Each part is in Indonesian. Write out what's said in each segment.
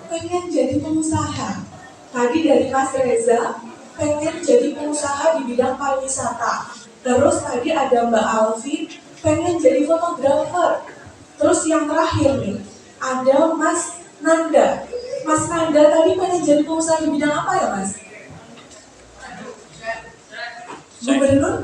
pengen jadi pengusaha. Tadi dari Mas Reza pengen jadi pengusaha di bidang pariwisata. Terus tadi ada Mbak Alfi pengen jadi fotografer. Terus yang terakhir nih ada Mas Nanda. Mas Nanda tadi pengen jadi pengusaha di bidang apa ya Mas? Gubernur?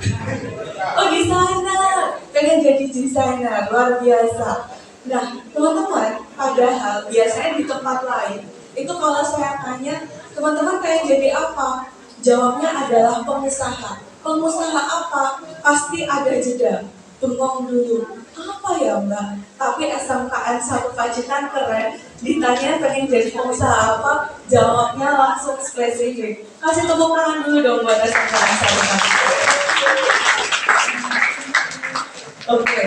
Oh desainer, pengen jadi desainer, luar biasa. Nah teman-teman, padahal biasanya di tempat lain itu kalau saya tanya teman-teman pengen jadi apa? Jawabnya adalah pengusaha. Pengusaha apa? Pasti ada jeda. Bengong dulu. Apa ya Mbak? Tapi SMKN 1 Pacitan keren. Ditanya pengen jadi pengusaha apa? Jawabnya langsung spesifik. Kasih tepuk tangan dulu dong buat SMKN 1 Pacitan. Oke.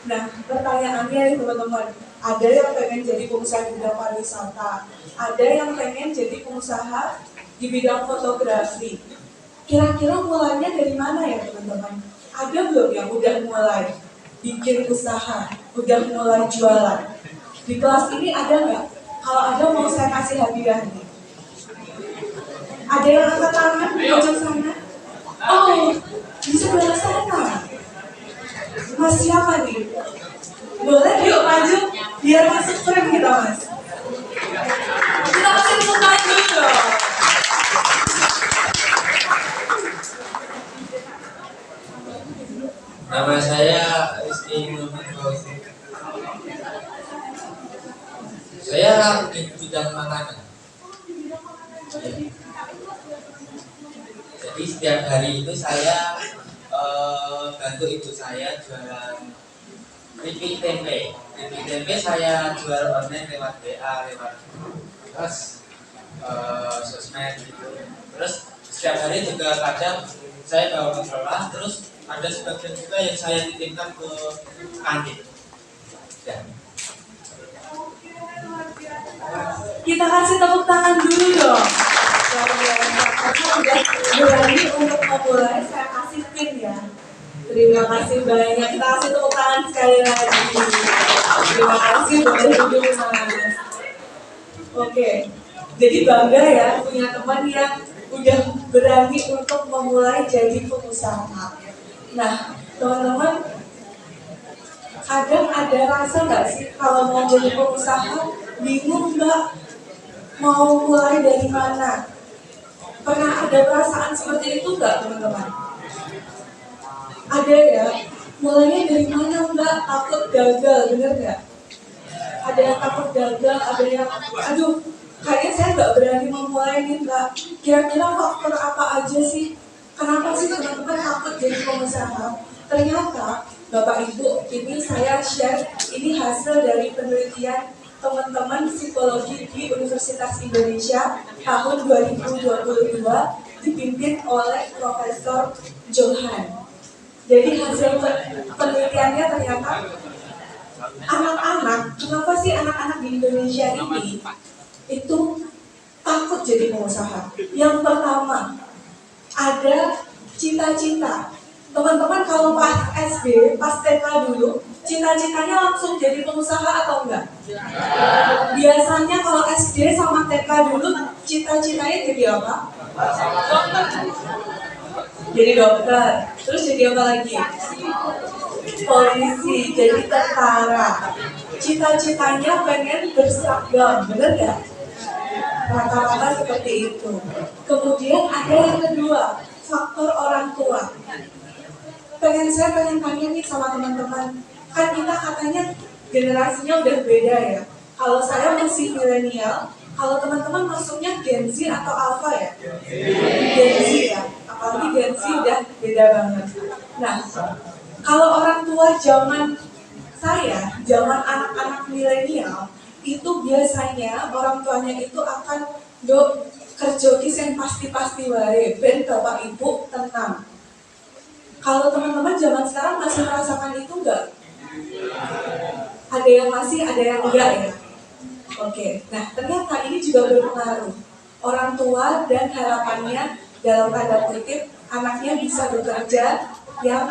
Nah, pertanyaannya nih teman-teman. Ada yang pengen jadi pengusaha di bidang pariwisata. Ada yang pengen jadi pengusaha di bidang fotografi. Kira-kira mulainya dari mana ya teman-teman? Ada belum yang udah mulai bikin usaha, udah mulai jualan? Di kelas ini ada nggak? Kalau ada mau saya kasih hadiah nih. Ada yang angkat tangan di ujung sana? Oh, di sebelah sana. Mas siapa nih? Boleh yuk maju biar masuk frame kita Mas. Kita kasih tepuk tangan dulu dong. Nama saya Rizky Muhammad Fauzi. Saya di bidang makanan. Jadi setiap hari itu saya bantu ibu saya jualan keripik tempe. Keripik tempe saya jual online lewat WA, lewat sosmed gitu. Terus setiap hari juga kadang saya bawa ke sekolah, terus ada sebagian juga yang saya titipkan ke kantin. Ya. Kita kasih tepuk tangan dulu dong. Karena udah berani untuk memulai, saya kasih pin ya. Terima kasih banyak. Kita kasih tepuk tangan sekali lagi. Terima kasih boleh duduk Mas. Oke. Jadi bangga ya punya teman yang udah berani untuk memulai jadi pengusaha. Nah, teman-teman, kadang ada rasa nggak sih kalau mau jadi pengusaha bingung nggak mau mulai dari mana? Pernah ada perasaan seperti itu nggak teman-teman? Ada ya, mulainya dari mana nggak? Takut gagal, bener nggak? Ada yang takut gagal, ada yang aduh kayaknya saya nggak berani memulai nih Mbak. Kira-kira faktor apa aja sih? Kenapa sih teman-teman takut jadi pengusaha? Ternyata Bapak Ibu, ini saya share, ini hasil dari penelitian teman-teman psikologi di Universitas Indonesia tahun 2022 dipimpin oleh Profesor Johan. Jadi hasil penelitiannya ternyata anak-anak, kenapa sih anak-anak di Indonesia ini itu takut jadi pengusaha? Yang pertama, ada cita-cita. Teman-teman kalau pas SD, pas TK dulu, cita-citanya langsung jadi pengusaha atau enggak? Biasanya kalau SD sama TK dulu, cita-citanya jadi apa? Jadi dokter. Terus jadi apa lagi? Polisi, jadi tentara. Cita-citanya pengen berseragam, bener gak? Rata-rata seperti itu. Kemudian ada yang kedua, faktor orang tua. Saya pengen tanya nih sama teman-teman, kan kita katanya generasinya udah beda ya. Kalau saya masih milenial, kalau teman-teman masuknya Gen Z atau Alpha ya? Gen Z ya, apalagi Gen Z udah beda banget. Nah, kalau orang tua zaman saya, zaman anak-anak milenial, itu biasanya orang tuanya itu akan kerjokis yang pasti-pasti wae, ben bapak ibu tenang. Kalau teman-teman zaman sekarang masih merasakan itu enggak? Ada yang masih, ada yang enggak ya? Oke, nah ternyata ini juga berpengaruh. Orang tua dan harapannya dalam tanda kutip anaknya bisa bekerja yang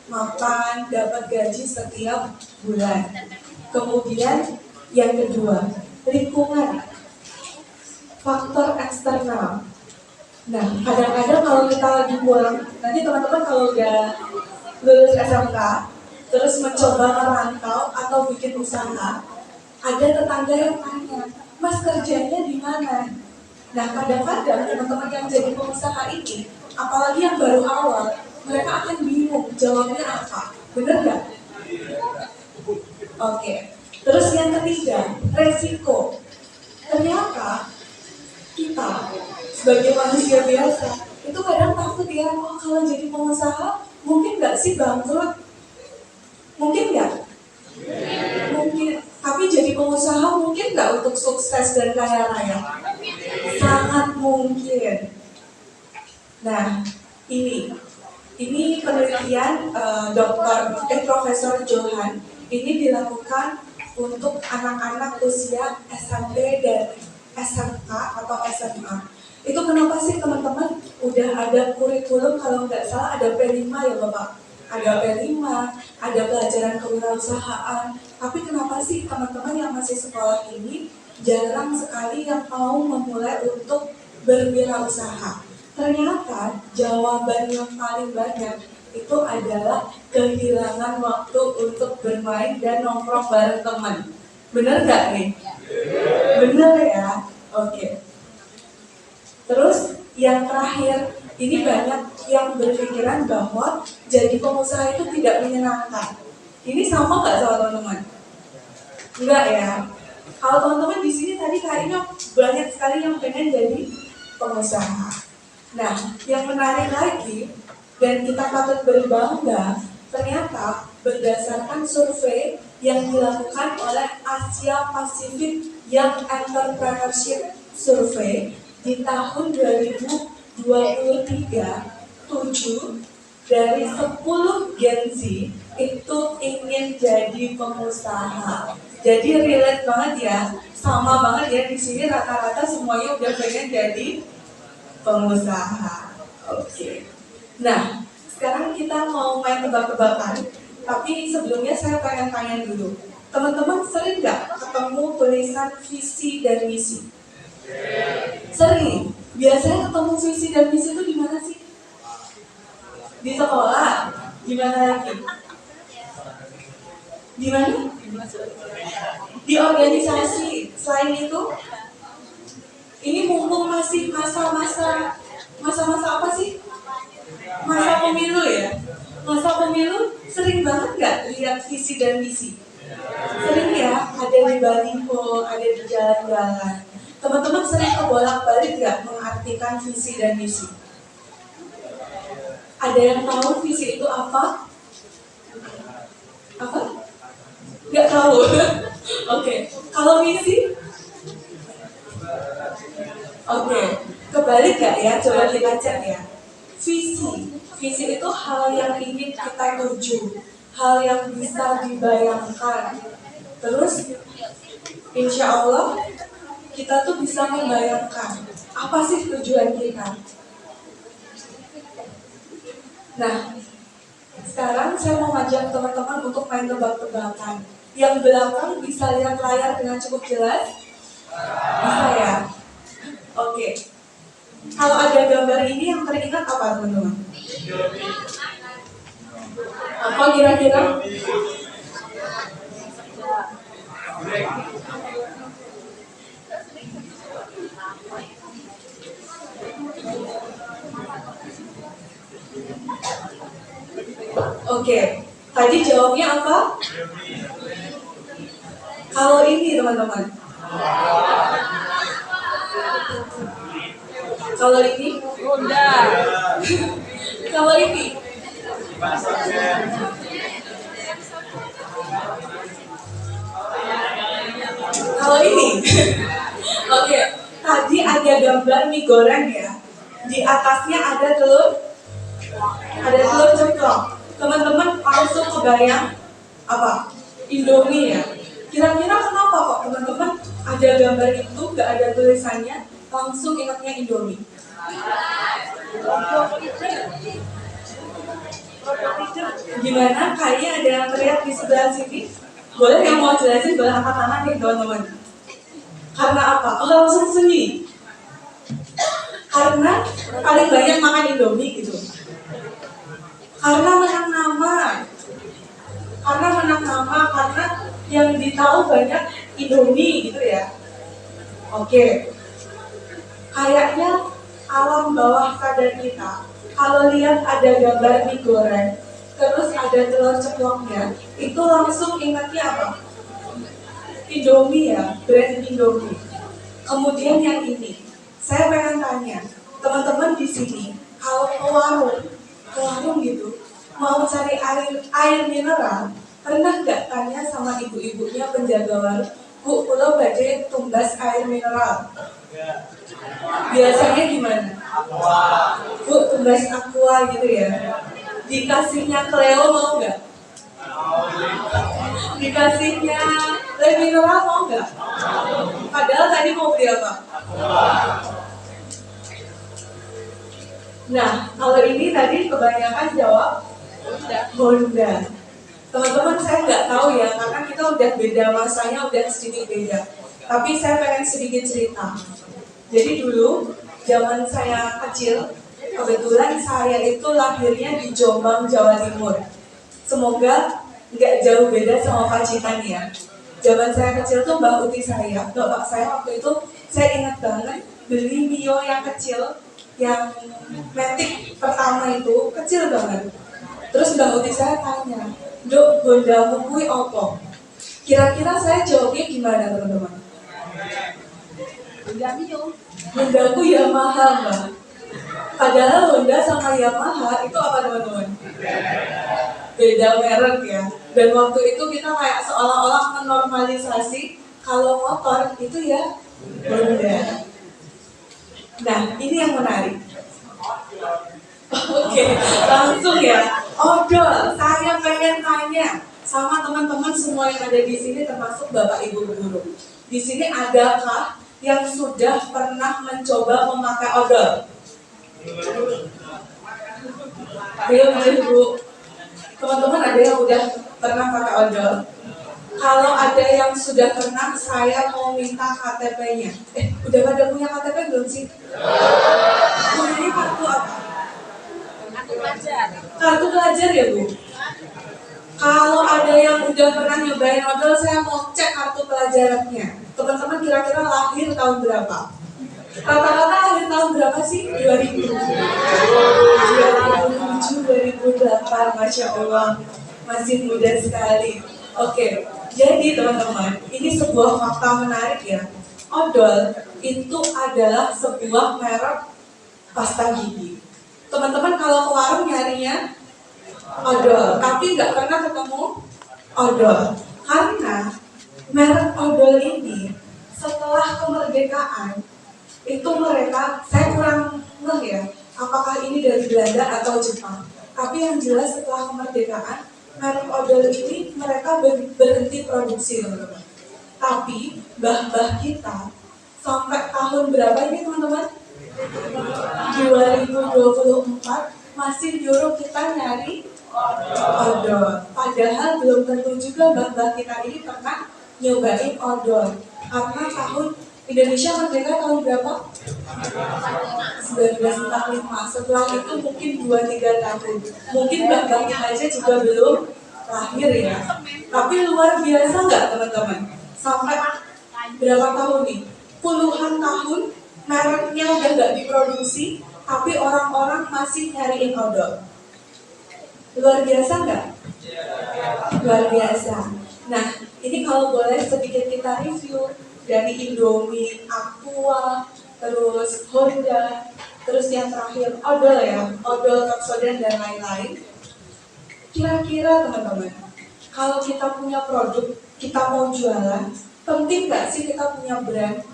mapan, dapat gaji setiap bulan. Kemudian yang kedua, lingkungan. faktor eksternal. Nah, kadang-kadang kalau kita lagi pulang, nanti teman-teman kalau udah lulus SMK, terus mencoba merantau atau bikin usaha, ada tetangga yang tanya, Mas kerjanya di mana? Nah, kadang-kadang teman-teman yang jadi pengusaha ini, apalagi yang baru awal, mereka akan bingung jawabnya apa. Bener nggak? Oke. Terus yang ketiga, resiko. Ternyata kita sebagai manusia biasa itu kadang takut ya, oh kalau jadi pengusaha mungkin nggak sih bangkrut? Mungkin nggak? Mungkin. Tapi jadi pengusaha mungkin nggak untuk sukses dan kaya raya? Sangat mungkin. Nah, ini penelitian Profesor Johan ini dilakukan untuk anak-anak usia SMP dan SMK atau SMA. Itu kenapa sih teman-teman udah ada kurikulum, kalau nggak salah ada P5 ya Bapak? Ada P5, ada pelajaran kewirausahaan. Tapi kenapa sih teman-teman yang masih sekolah ini jarang sekali yang mau memulai untuk berwirausaha? Ternyata jawaban yang paling banyak itu adalah kehilangan waktu untuk bermain dan nongkrong bareng teman. Bener nggak nih? Bener ya? Oke. Terus yang terakhir, ini banyak yang berpikiran bahwa jadi pengusaha itu tidak menyenangkan. Ini sama nggak sama teman-teman? Enggak ya? Kalau teman-teman di sini tadi kayaknya banyak sekali yang pengen jadi pengusaha. Nah, yang menarik lagi dan kita patut berbangga, ternyata berdasarkan survei yang dilakukan oleh Asia Pacific Young Entrepreneurship Survey di tahun 2023, 7 dari 10 Gen Z itu ingin jadi pengusaha. Jadi relate banget ya, sama banget ya, di sini rata-rata semuanya udah pengen jadi pengusaha. Oke. Nah, sekarang kita mau main tebak-tebakan. Tapi sebelumnya saya pengen tanya dulu. Teman-teman sering nggak ketemu tulisan visi dan misi? Sering. Biasanya ketemu visi dan misi itu di mana sih? Di sekolah. Di mana lagi? Di mana? Di organisasi. Selain itu, ini mumpung masih masa-masa apa sih? Masa pemilu ya? Masa pemilu sering banget nggak lihat visi dan misi? Sering ya, ada di baliho, ada di jalan-jalan. Teman-teman sering kebolak-balik nggak mengartikan visi dan misi? Ada yang tahu visi itu apa? Apa? Nggak tahu. Oke. Kalau misi? Oke, kebalik gak ya? Coba kita cek ya. Visi itu hal yang ingin kita tuju, hal yang bisa dibayangkan. Terus, insya Allah kita tuh bisa membayangkan apa sih tujuan kita. Nah, sekarang saya mau ngajak teman-teman untuk main tebak-tebakan. Yang belakang bisa lihat layar dengan cukup jelas? Bisa ya? Oke. Kalau ada gambar ini yang teringat apa teman-teman? Apa kira-kira? Oke. Tadi jawabnya apa? Kalau ini teman-teman. Kalau ini? Roda. Kalau ini? Kalau ini? Oke, tadi ada gambar mie goreng ya. Di atasnya ada telur ceplok. Teman-teman langsung kebayang apa? Indomie ya. Kira-kira kenapa kok teman-teman ada gambar itu gak ada tulisannya, langsung ingatnya Indomie? Gimana? Kayaknya ada yang teriak di sebelah sini. Boleh yang mau jelasin, boleh angkat tangan nih teman-teman. Karena apa? Oh langsung sunyi. Karena paling banyak makan Indomie gitu. Karena menang nama. Karena yang ditahu banyak Indomie gitu ya. Oke. Kayaknya alam bawah sadar kita, kalau lihat ada gambar mie goreng, terus ada telur ceploknya, itu langsung ingatnya apa? Indomie ya, brand Indomie. Kemudian yang ini, saya pengen tanya, teman-teman di sini, kalau ke warung gitu, mau cari air mineral, pernah nggak tanya sama ibu-ibunya penjaga warung, Bu, kalau badai tumbas air mineral? Biasanya gimana? Bu, tumbas aqua gitu ya. Dikasihnya Cleo mau nggak? Dikasihnya le mineral mau nggak? Padahal tadi mau beli apa? Nah, kalau ini tadi kebanyakan jawab Honda. Teman-teman saya nggak tahu ya, karena kita udah beda masanya, udah sedikit beda. Tapi saya pengen sedikit cerita. Jadi dulu, zaman saya kecil, kebetulan saya itu lahirnya di Jombang, Jawa Timur. Semoga nggak jauh beda sama Pacitan ya. Zaman saya kecil tuh Mbak Uti saya, bapak saya waktu itu, saya ingat banget beli Mio yang kecil, yang Matic pertama itu, kecil banget. Terus Mbak Uti saya tanya, Dok, Honda kuwi opo? Kira-kira saya jawabnya gimana teman-teman? Hondaku Yamaha, Mbak. Padahal Honda sama Yamaha itu apa teman-teman? Beda merek ya. Dan waktu itu kita kayak seolah-olah menormalisasi kalau motor itu ya Honda. Nah, ini yang menarik. Oke, langsung ya. Odol, saya pengen tanya sama teman-teman semua yang ada di sini, termasuk Bapak Ibu guru. Di sini adakah yang sudah pernah mencoba memakai odol? Belum, Bu. Teman-teman ada yang udah pernah pakai odol? Kalau ada yang sudah pernah, saya mau minta KTP-nya. Udah pada punya KTP belum sih? Punya kartu apa? Kartu pelajar ya, Bu? Kalau ada yang udah pernah nyobain odol, saya mau cek kartu pelajarannya. Teman-teman kira-kira lahir tahun berapa? Rata-rata lahir tahun berapa sih? 2000, 2007, 2008, Masya Allah. Masih muda sekali. Oke, jadi teman-teman, ini sebuah fakta menarik ya. Odol itu adalah sebuah merek pasta gigi. Teman-teman kalau ke warung nyarinya odol, tapi nggak pernah ketemu odol. Karena merek odol ini setelah kemerdekaan itu mereka, saya kurang ngeh ya, apakah ini dari Belanda atau Jepang. Tapi yang jelas setelah kemerdekaan merek odol ini mereka berhenti produksi teman-teman. Tapi mbah-mbah kita sampai tahun berapa ini teman-teman? 2024 masih nyuruh kita nyari odol. Padahal belum tentu juga mbah-mbah kita ini pernah nyobain odol. Karena Indonesia merdeka tahun berapa? 1945. Setelah itu mungkin 2-3 tahun. Mungkin mbah-mbah kita aja juga belum lahir ya. Tapi luar biasa nggak teman-teman? Sampai berapa tahun nih? Puluhan tahun mereknya udah nggak diproduksi, tapi orang-orang masih nyariin odol. Luar biasa nggak? Luar biasa. Nah, ini kalau boleh sedikit kita review dari Indomie, Aqua, terus Honda, terus yang terakhir odol ya, odol, Kapsoden dan lain-lain. Kira-kira teman-teman, kalau kita punya produk, kita mau jualan, penting nggak sih kita punya brand?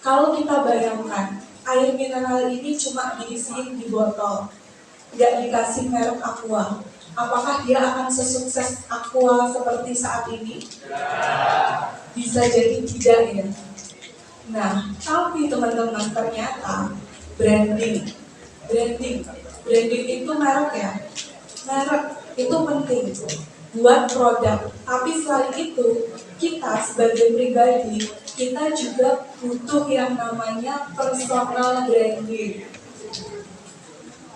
Kalau kita bayangkan, air mineral ini cuma diisiin di botol, nggak dikasih merek Aqua. Apakah dia akan sesukses Aqua seperti saat ini? Bisa jadi tidak ya. Nah, tapi teman-teman ternyata branding itu merek ya. Merek itu penting. buat produk. Tapi selain itu, kita sebagai pribadi, kita juga butuh yang namanya personal branding.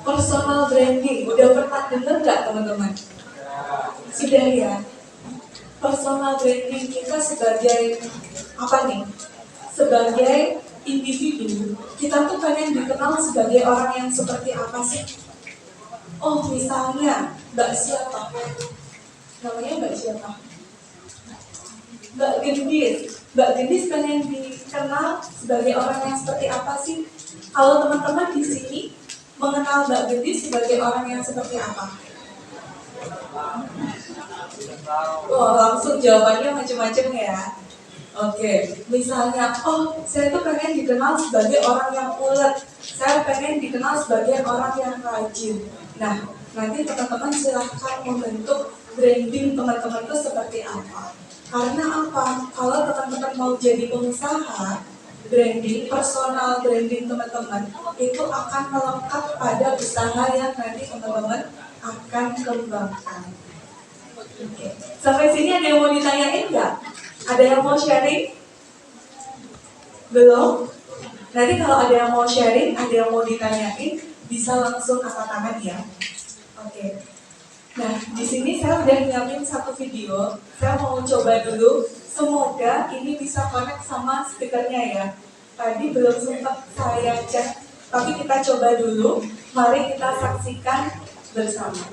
Personal branding, udah pernah dengar nggak teman-teman? Sudah ya? Personal branding kita sebagai apa nih? Sebagai individu, kita tuh pengen dikenal sebagai orang yang seperti apa sih? Oh, misalnya Mbak siapa? Namanya Mbak siapa? Mbak Gendis. Mbak Gendis pengen dikenal sebagai orang yang seperti apa sih? Kalau teman-teman di sini mengenal Mbak Gendis sebagai orang yang seperti apa? Oh, langsung jawabannya macam-macam ya. Oke, misalnya, oh saya tuh pengen dikenal sebagai orang yang ulet, saya pengen dikenal sebagai orang yang rajin. Nah, nanti teman-teman silahkan membentuk branding teman-teman itu seperti apa. Karena apa? Kalau teman-teman mau jadi pengusaha, branding, personal branding teman-teman itu akan melekat pada usaha yang nanti teman-teman akan kembangkan. Oke. Sampai sini ada yang mau ditanyain nggak? Ada yang mau sharing? Belum? Nanti kalau ada yang mau sharing, ada yang mau ditanyain, bisa langsung angkat tangan ya. Oke. Nah, di sini saya udah nyiapin satu video. Saya mau coba dulu. Semoga ini bisa connect sama speakernya ya. Tadi belum sempat saya cek, tapi kita coba dulu. Mari kita saksikan bersama.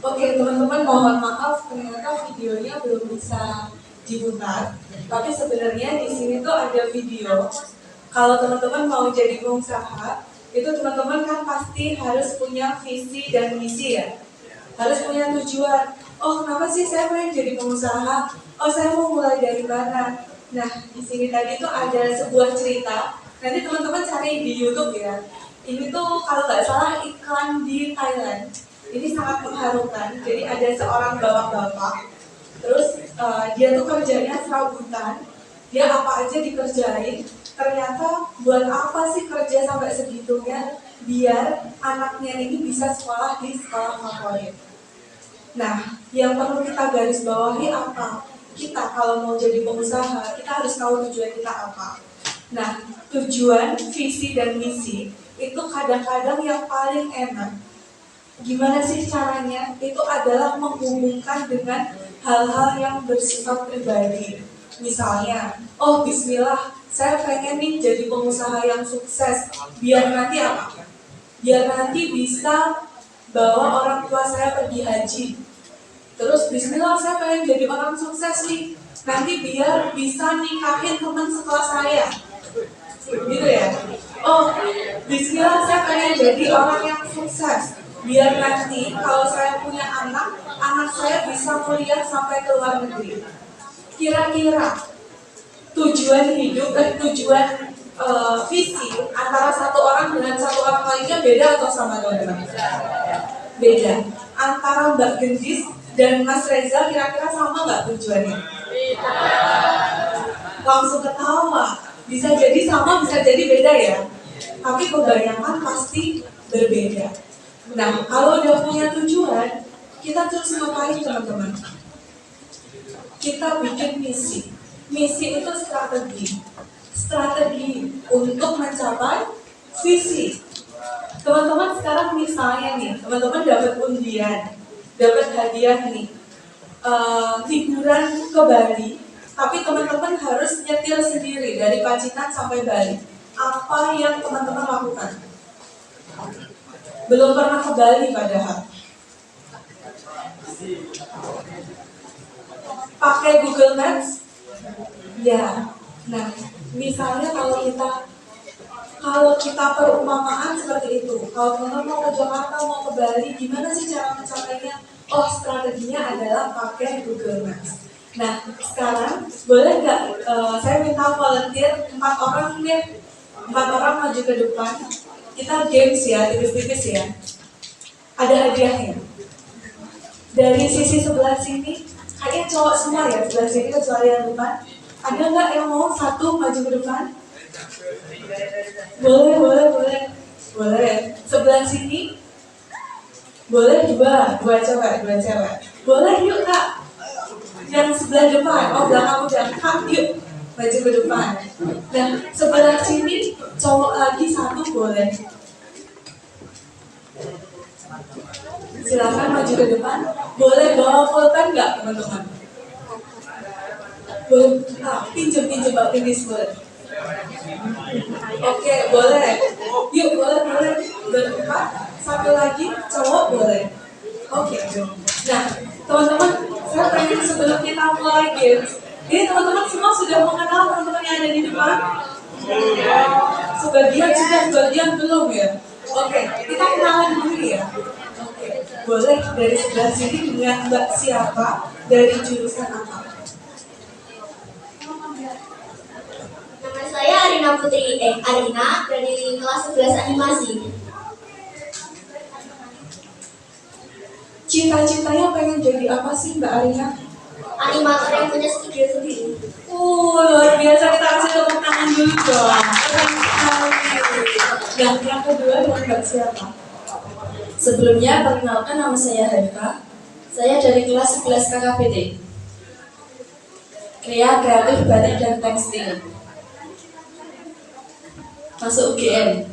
Oke teman-teman, mohon maaf ternyata videonya belum bisa diputar. Tapi sebenarnya di sini tuh ada video. Kalau teman-teman mau jadi pengusaha, itu teman-teman kan pasti harus punya visi dan misi ya. Harus punya tujuan. Oh kenapa sih saya pengen jadi pengusaha? Oh saya mau mulai dari mana? Nah di sini tadi tuh ada sebuah cerita. Nanti teman-teman cari di YouTube ya. Ini tuh kalau nggak salah iklan di Thailand. Ini sangat mengharukan. Jadi ada seorang bapak-bapak, terus dia tuh kerjanya serabutan. Dia apa aja dikerjain. Ternyata buat apa sih kerja sampai segitunya? Biar anaknya ini bisa sekolah di sekolah favorit. Nah, yang perlu kita garis bawahi apa? Kita kalau mau jadi pengusaha, kita harus tahu tujuan kita apa. Nah, tujuan, visi, dan misi itu kadang-kadang yang paling enak. Gimana sih caranya? Itu adalah menghubungkan dengan hal-hal yang bersifat pribadi. Misalnya, oh bismillah, saya pengen nih jadi pengusaha yang sukses. Biar nanti apa? Biar nanti bisa bawa orang tua saya pergi haji. Terus bismillah saya pengen jadi orang sukses nih. Nanti biar bisa nikahin teman sekelas saya. Gitu ya. Oh, bismillah saya pengen jadi orang yang sukses. Biar nanti kalau saya punya anak, anak saya bisa kuliah sampai ke luar negeri. Kira-kira tujuan hidup dan tujuan visi antara satu orang dengan satu orang lainnya beda atau sama teman-teman? Beda. Antara Mbak Gendis dan Mas Reza kira-kira sama nggak tujuannya? Langsung ketawa. Bisa jadi sama, bisa jadi beda ya. Tapi kebanyakan pasti berbeda. Nah, kalau udah punya tujuan, kita terus ngapain teman-teman? Kita bikin misi. Misi itu strategi. Strategi untuk mencapai visi. Teman-teman sekarang misalnya nih, teman-teman dapat undian, dapat hadiah nih, liburan ke Bali, tapi teman-teman harus nyetir sendiri dari Pacitan sampai Bali. Apa yang teman-teman lakukan? Belum pernah ke Bali padahal. Pakai Google Maps? Ya. Nah, misalnya kalau kita perumpamaan seperti itu, kalau teman mau ke Jakarta, mau ke Bali, gimana sih cara mencapainya? Oh, strateginya adalah pakai Google Maps. Nah, sekarang boleh nggak saya minta volunteer 4 orang nih, 4 orang maju ke depan. Kita games ya, tipis-tipis ya. Ada hadiahnya. Dari sisi sebelah sini, kayaknya cowok semua ya, sebelah sini kecuali yang depan. Ada nggak yang mau satu maju ke depan? Boleh. Sebelah sini, boleh dua cewek. Boleh yuk kak, yang sebelah depan, oh belakang udah, kak yuk, maju ke depan. Dan sebelah sini, cowok lagi satu boleh. Silakan maju ke depan. Boleh bawa pulpen nggak teman-teman? Boleh, pinjam Pak Tinis boleh. Oke, boleh. Yuk, boleh. Berempat, satu lagi cowok boleh. Oke. Nah, teman-teman, saya pengen sebelum kita mulai games, ini teman-teman semua sudah mengenal teman-teman yang ada di depan? Sebagian sudah, sebagian belum ya? Oke, kita kenalan dulu ya. Oke, boleh dari sebelah sini dengan Mbak siapa, dari jurusan apa? Nama saya Arina dari kelas 11 animasi. Cita-citanya pengen jadi apa sih Mbak Arina? Animator yang punya studio sendiri. Luar biasa, kita kasih tepuk tangan dulu dong. Keren sekali. Dan yang kedua dari Mbak siapa? Sebelumnya, perkenalkan nama saya Haifah. Saya dari kelas 11 KKBT. Kreatif Batik dan Tekstil. Masuk UGM.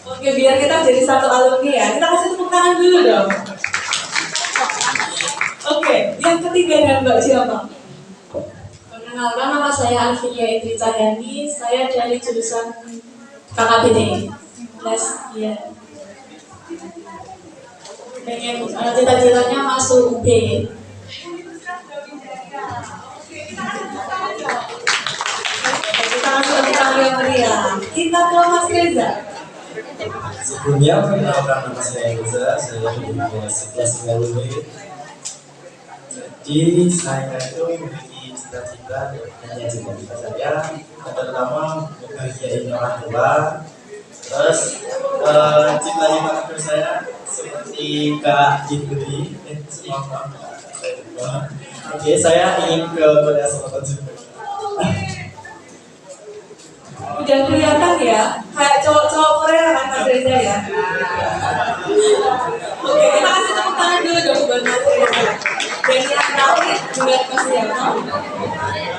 Oke, biar kita jadi satu alumni ya. Kita kasih tepuk tangan dulu dong. Oke, yang ketiga dan Mbak siapa? Perkenalkan, nama saya Alfinia Idri Cahyani. Saya dari jurusan KKBT. Ya. Pengen cita-citanya masuk UB. Kita langsung tepuk tangan yang meriah. Kita ke Mas Reza. Sebelumnya, perkenalkan nama saya Reza, saya dari kelas 11 IPB. Jadi, saya itu memiliki cita-cita hanya cita-cita saya, terutama membahagiain orang tua. Terus, cita-cita kedua saya seperti Kak Jibri. Oke, saya ingin ke Korea Selatan juga. Udah kelihatan ya, kayak cowok-cowok Korea kan Mas Reza ya. Oke, kita kasih tepuk tangan dulu dong buat Mas Reza. Dan yang terakhir buat Mas Reza.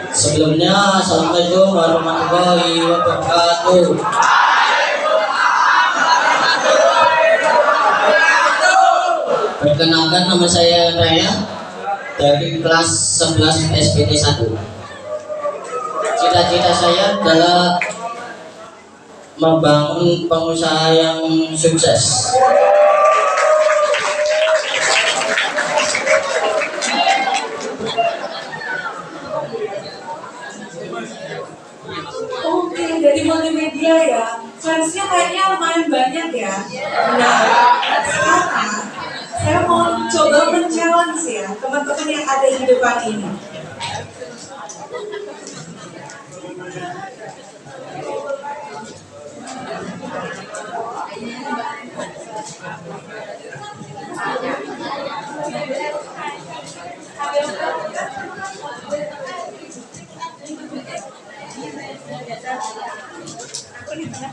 Sebelumnya, Assalamualaikum warahmatullahi wabarakatuh. Perkenalkan, nama saya Raya dari kelas 11 SPT 1. Cita-cita saya adalah membangun pengusaha yang sukses. Oke, dari multimedia ya. Fansnya kayaknya lumayan banyak ya. Nah, sekarang saya mau coba men-challenge ya teman-teman yang ada di depan ini.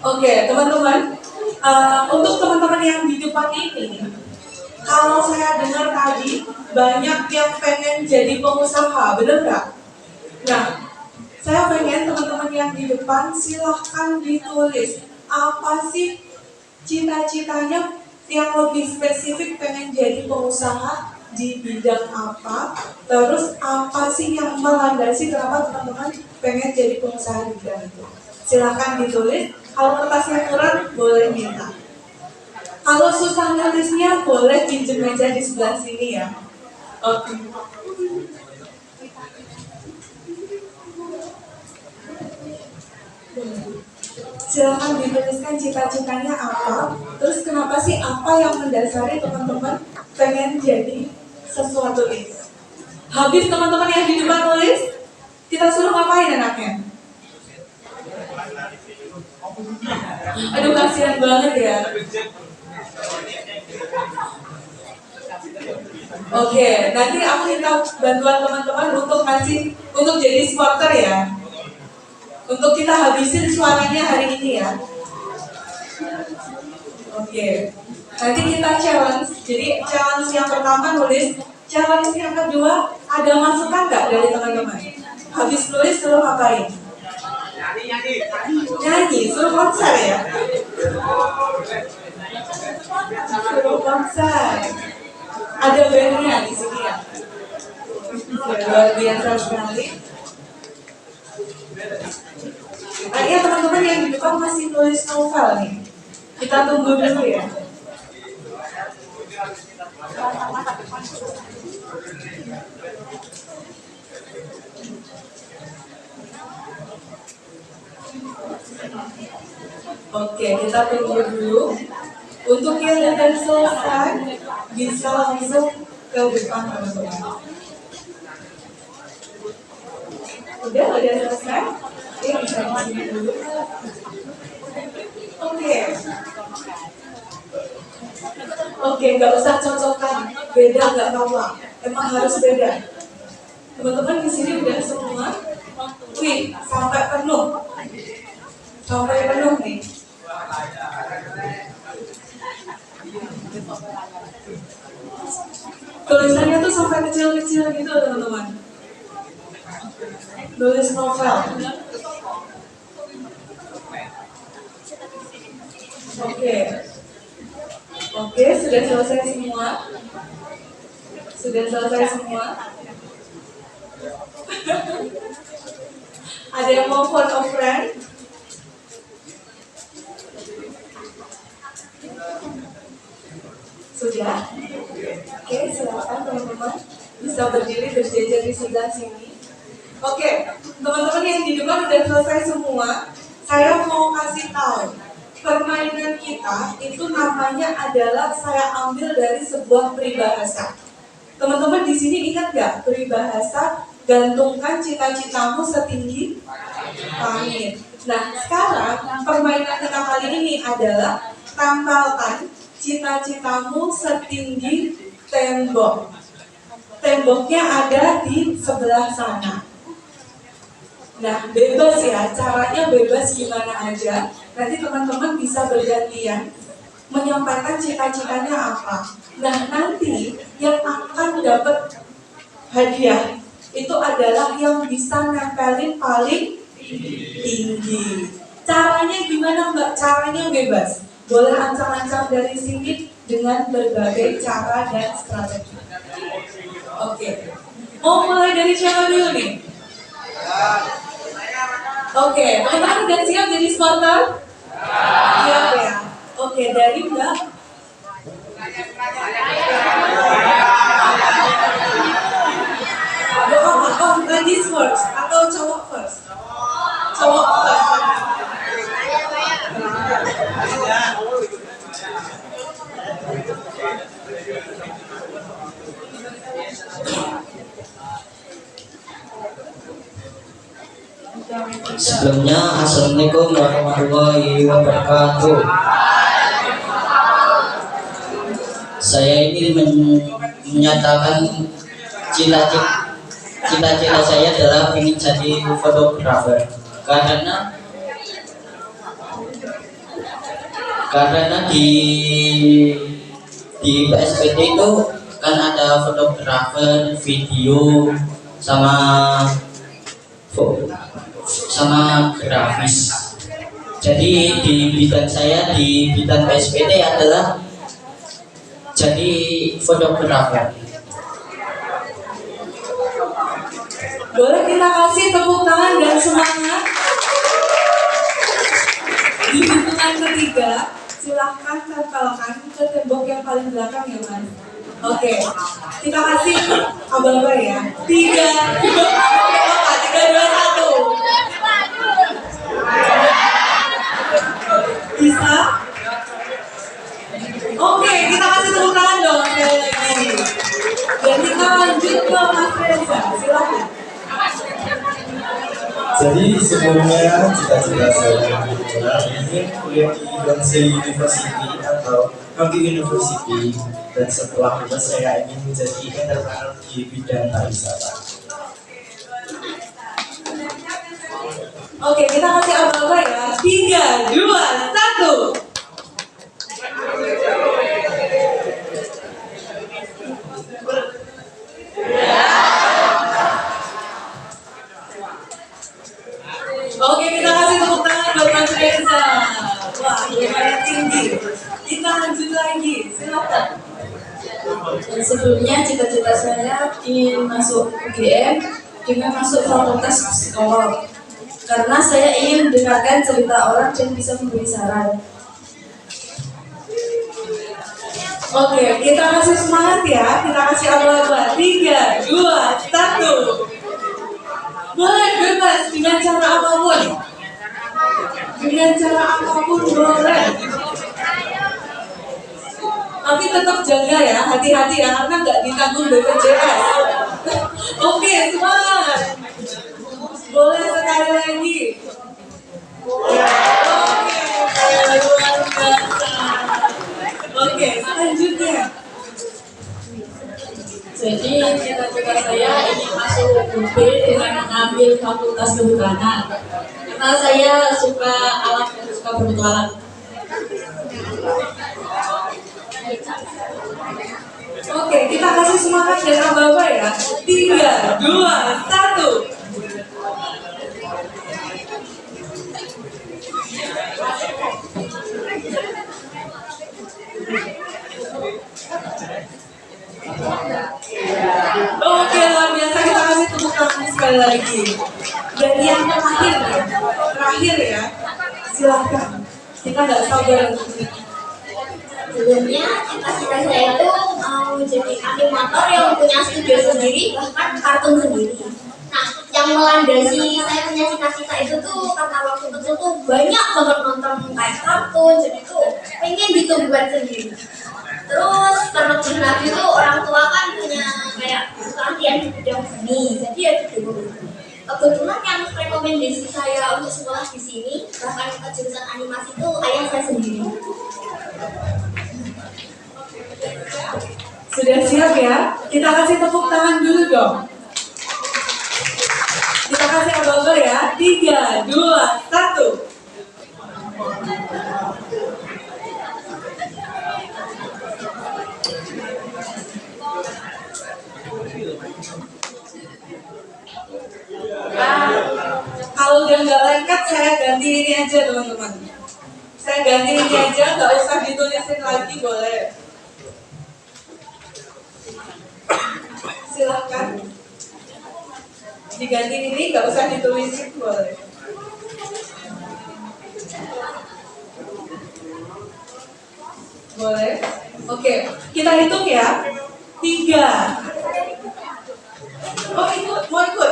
Oke, teman-teman, untuk teman-teman yang di depan ini, kalau saya dengar tadi banyak yang pengen jadi pengusaha, bener nggak? Nah, saya pengen teman-teman yang di depan silahkan ditulis apa sih cita-citanya yang lebih spesifik pengen jadi pengusaha di bidang apa, terus apa sih yang melandasi kenapa teman-teman pengen jadi pengusaha di bidang itu. Silahkan ditulis. Kalau kertasnya kurang, boleh minta. Kalau susah nulisnya, boleh pinjam meja di sebelah sini ya. Oke. Silakan dituliskan cita-citanya apa, terus kenapa sih, apa yang mendasari teman-teman pengen jadi sesuatu itu. Habis teman-teman yang di depan nulis, kita suruh ngapain anaknya? Aduh kasihan banget ya. Oke, nanti aku minta bantuan teman-teman untuk jadi supporter ya. Untuk kita habisin suaranya hari ini ya. Oke. Nanti kita challenge. Jadi challenge yang pertama nulis, challenge yang kedua ada masukan nggak dari teman-teman? Habis nulis suruh ngapain? Nyanyi, suruh konser ya. Suruh konser. Ada bandnya di sini ya. Luar biasa sekali. Nah, ya teman-teman yang di depan masih nulis novel nih. Kita tunggu dulu ya. Oke, kita tunggu dulu. Untuk yang sudah selesai, bisa langsung ke depan teman-teman. Udah selesai? Ya, bisa di sini dulu. Oke, nggak usah cocokan. Beda nggak apa-apa. Emang harus beda. Teman-teman di sini udah semua. Wih, sampai penuh. Sampai penuh nih. Tulisannya tuh sampai kecil-kecil gitu teman-teman. Tulis novel. Oke, sudah selesai semua. Ada yang mau foto friend? Sudah? Oke, silakan teman-teman bisa berdiri berjajar di sebelah sini. Oke, teman-teman yang di depan udah selesai semua. Saya mau kasih tahu, permainan kita itu namanya adalah saya ambil dari sebuah peribahasa. Teman-teman di sini ingat nggak peribahasa gantungkan cita-citamu setinggi langit. Nah, sekarang permainan kita kali ini adalah tempelkan cita-citamu setinggi tembok. Temboknya ada di sebelah sana. Nah, bebas ya, caranya bebas gimana aja. Nanti teman-teman bisa bergantian menyampaikan cita-citanya apa. Nah, nanti yang akan dapat hadiah itu adalah yang bisa nempelin paling tinggi. Caranya gimana Mbak? Caranya bebas. Boleh ancam-ancam dari sini dengan berbagai cara dan strategi. Oke. Mau mulai dari siapa dulu nih? Oke, teman-teman udah siap jadi supporter? Siap ya. Oke, dari Mbak. Ladies first atau cowok first? Cowok first. Sebelumnya, assalamualaikum warahmatullahi wabarakatuh. Saya ini menyatakan cita-cita saya adalah ingin jadi fotografer karena di PSPT itu kan ada fotografer, video sama grafis. Jadi di bidang saya di bidang PSPT adalah jadi fotografer. Boleh kita kasih tepuk tangan dan semangat? Di Pertanyaan ketiga, silahkan tempelkan ke tembok yang paling belakang ya Mas. Oke, kita kasih ababa ya. 3, 2, 1. Bisa? Oke, kita kasih tepuk tangan dong sekali lagi. Dan kita lanjut ke Mas Reza, silakan. Jadi sebelumnya cita-cita saya adalah ingin kuliah di Yonsei University atau Hoki University, dan setelah lulus saya ingin menjadi entrepreneur di bidang pariwisata. Oke, kita kasih ababa ya. 3, 2, 1. Oke, kita kasih tepuk tangan buat Mas Reza. Wah, lumayan tinggi. Kita lanjut lagi, silakan. Dan sebelumnya cita-cita saya ingin masuk UGM dengan masuk fakultas psikolog. Karena saya ingin mendengarkan cerita orang dan bisa memberi saran. Oke, kita kasih semangat ya. Kita kasih ababa. 3, 2, 1. Boleh bebas dengan cara apapun. Dengan cara apapun boleh. Tapi tetap jaga ya, hati-hati ya, karena nggak ditanggung BPJS. Oke, semangat. Boleh sekali lagi. Oke, luar biasa. Oke, selanjutnya. Jadi cita-cita saya ingin masuk UB dengan mengambil fakultas kehutanan. Karena saya suka alam dan suka berpetualang. Oke, kita kasih semangat dan ababa ya. 3, 2, 1. Oke, luar biasa, kita kasih tepuk tangan sekali lagi. Dan yang terakhir ya, silakan. Kita nggak sabar untuk Sebelumnya cita-cita saya itu mau jadi animator yang punya studio sendiri, bahkan kartun sendiri. Nah, yang melandasi saya punya cita-cita itu tuh karena waktu kecil tuh banyak banget nonton kayak kartun, jadi tuh pengen gitu buat sendiri. Terus karena benar itu orang tua kan punya kayak keahlian di bidang seni, jadi ya gitu. Kebetulan yang rekomendasi saya untuk sekolah di sini, bahkan ke jurusan animasi itu ayah saya sendiri. Sudah siap ya? Kita kasih tepuk tangan dulu dong. Kita kasih ababa ya. 3, 2, 1. Kalau udah nggak lengkap, saya ganti ini aja teman-teman. Saya ganti ini aja, nggak usah ditulisin lagi, boleh. Silahkan. Diganti ini, nggak usah ditulisin, boleh. Boleh. Oke, kita hitung ya. 3. Oh, ikut, mau ikut?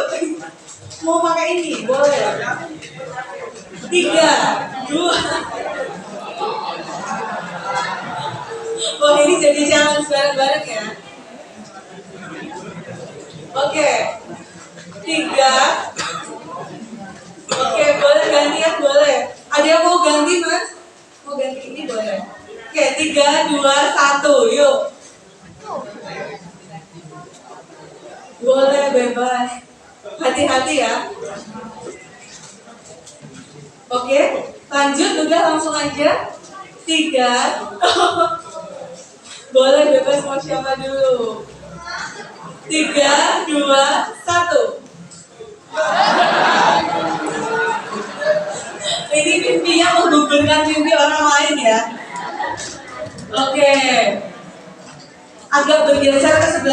Mau pakai ini, boleh. 3, 2. Wah, ini jadi challenge bareng-bareng ya. Oke. 3. Oke, boleh gantian, boleh. Ada yang mau ganti, Mas? Mau ganti ini, boleh. Oke, 3, 2, 1, yuk. Boleh, bebas. Hati-hati ya. Oke, lanjut, udah langsung aja. 3. Boleh, bebas, mau siapa dulu. 3, 2, 1. Ini mimpinya menggugurkan mimpi orang lain ya. Oke. Agak bergeser ke sebelah